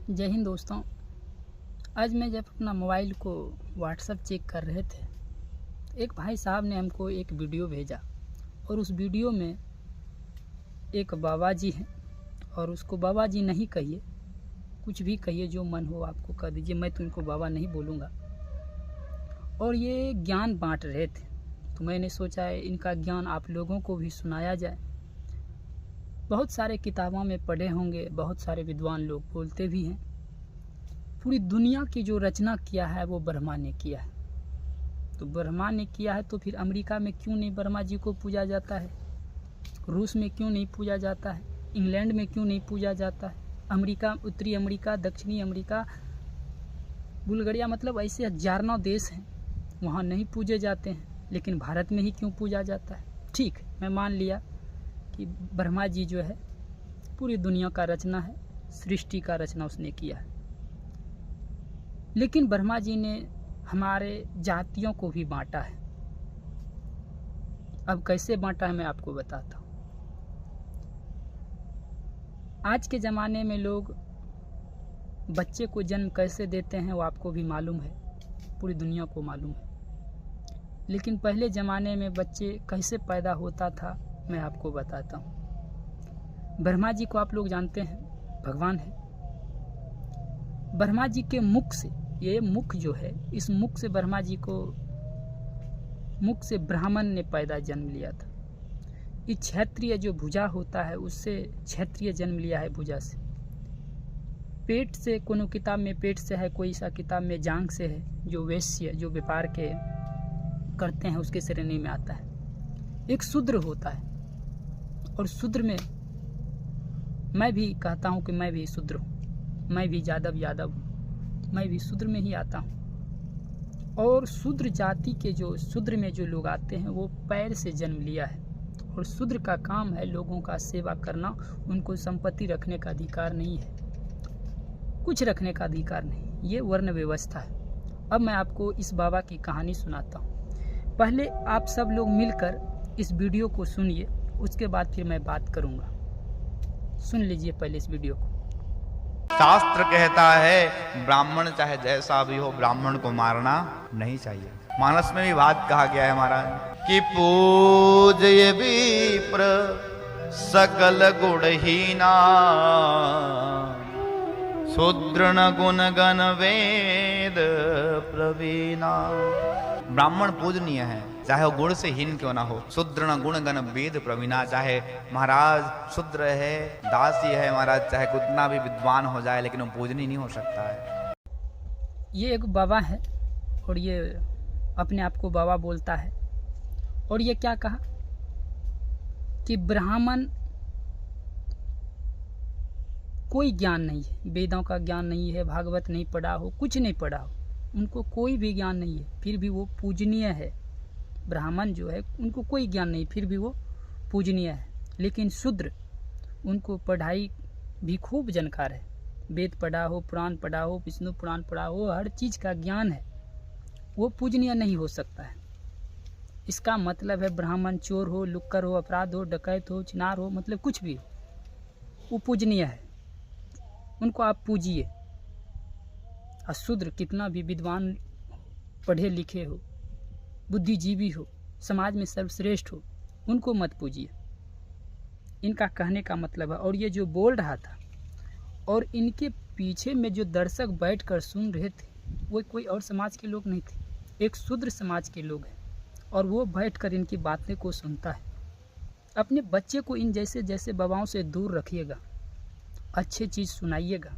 जय हिंद दोस्तों। आज मैं जब अपना मोबाइल को व्हाट्सएप चेक कर रहे थे, एक भाई साहब ने हमको एक वीडियो भेजा और उस वीडियो में एक बाबा जी हैं और उसको बाबा जी नहीं कहिए, कुछ भी कहिए, जो मन हो आपको कह दीजिए, मैं तो इनको बाबा नहीं बोलूँगा। और ये ज्ञान बांट रहे थे, तो मैंने सोचा है इनका ज्ञान आप लोगों को भी सुनाया जाए। बहुत सारे किताबों में पढ़े होंगे, बहुत सारे विद्वान लोग बोलते भी हैं, पूरी दुनिया की जो रचना किया है वो ब्रह्मा ने किया है। तो ब्रह्मा ने किया है तो फिर अमेरिका में क्यों नहीं ब्रह्मा जी को पूजा जाता है, रूस में क्यों नहीं पूजा जाता है, इंग्लैंड में क्यों नहीं पूजा जाता है, अमेरिका, उत्तरी अमेरिका, दक्षिणी अमेरिका, बुल्गारिया, मतलब ऐसे हजारों देश हैं वहाँ नहीं पूजे जाते हैं, लेकिन भारत में ही क्यों पूजा जाता है। ठीक, मैं मान लिया कि ब्रह्मा जी जो है पूरी दुनिया का रचना है, सृष्टि का रचना उसने किया है, लेकिन ब्रह्मा जी ने हमारे जातियों को भी बांटा है। अब कैसे बांटा है मैं आपको बताता हूँ। आज के ज़माने में लोग बच्चे को जन्म कैसे देते हैं वो आपको भी मालूम है, पूरी दुनिया को मालूम है। लेकिन पहले ज़माने में बच्चे कैसे पैदा होता था मैं आपको बताता हूँ। ब्रह्मा जी को आप लोग जानते हैं, भगवान है। ब्रह्मा जी के मुख से, ये मुख जो है, इस मुख से ब्रह्मा जी को, मुख से ब्राह्मण ने पैदा जन्म लिया था। ये क्षत्रिय जो भुजा होता है उससे क्षत्रिय जन्म लिया है, भुजा से। पेट से, कोनो किताब में पेट से है, कोई सा किताब में जांग से है, जो वैश्य जो व्यापार के करते हैं उसके श्रेणी में आता है। एक शूद्र होता है, और शूद्र में मैं भी कहता हूँ कि मैं भी शूद्र हूँ, मैं भी यादव हूँ, मैं भी शूद्र में ही आता हूँ। और शूद्र जाति के जो शूद्र में जो लोग आते हैं वो पैर से जन्म लिया है, और शूद्र का काम है लोगों का सेवा करना। उनको संपत्ति रखने का अधिकार नहीं है, कुछ रखने का अधिकार नहीं, ये वर्ण व्यवस्था है। अब मैं आपको इस बाबा की कहानी सुनाता हूँ। पहले आप सब लोग मिलकर इस वीडियो को सुनिए, उसके बाद फिर मैं बात करूंगा। सुन लीजिए पहले इस वीडियो को। शास्त्र कहता है ब्राह्मण चाहे जैसा भी हो, ब्राह्मण को मारना नहीं चाहिए। मानस में भी बात कहा गया है महाराज कि पूज्य विप्र सकल गुणहीना, शूद्र गुण गण वेद प्रवीणा। ब्राह्मण पूजनीय है, चाहे वो गुण से हीन क्यों ना हो। शूद्र गुण गण वेद प्रवीणा, चाहे महाराज शूद्र है, दासी है महाराज, चाहे कितना भी विद्वान हो जाए, लेकिन वो पूजनीय नहीं हो सकता है। ये एक बाबा है और ये अपने आप को बाबा बोलता है, और ये क्या कहा कि ब्राह्मण कोई ज्ञान नहीं है, वेदों का ज्ञान नहीं है, भागवत नहीं पढ़ा हो, कुछ नहीं पढ़ा हो, उनको कोई भी ज्ञान नहीं है, फिर भी वो पूजनीय है। ब्राह्मण जो है उनको कोई ज्ञान नहीं, फिर भी वो पूजनीय है। लेकिन शूद्र, उनको पढ़ाई भी खूब जानकार है, वेद पढ़ा हो, पुराण पढ़ा हो, विष्णु पुराण पढ़ा हो, हर चीज़ का ज्ञान है, वो पूजनीय नहीं हो सकता है। इसका मतलब है ब्राह्मण चोर हो, लुक्कर हो, अपराध हो, डकैत हो, चिनार हो, मतलब कुछ भी हो, वो पूजनीय है, उनको आप पूजिए। और शूद्र कितना भी विद्वान, पढ़े लिखे हो, बुद्धिजीवी हो, समाज में सर्वश्रेष्ठ हो, उनको मत पूजिए। इनका कहने का मतलब है। और ये जो बोल रहा था, और इनके पीछे में जो दर्शक बैठकर सुन रहे थे, वो कोई और समाज के लोग नहीं थे, एक शूद्र समाज के लोग हैं, और वो बैठकर इनकी बातें को सुनता है। अपने बच्चे को इन जैसे जैसे बाबाओं से दूर रखिएगा, अच्छी चीज़ सुनाइएगा।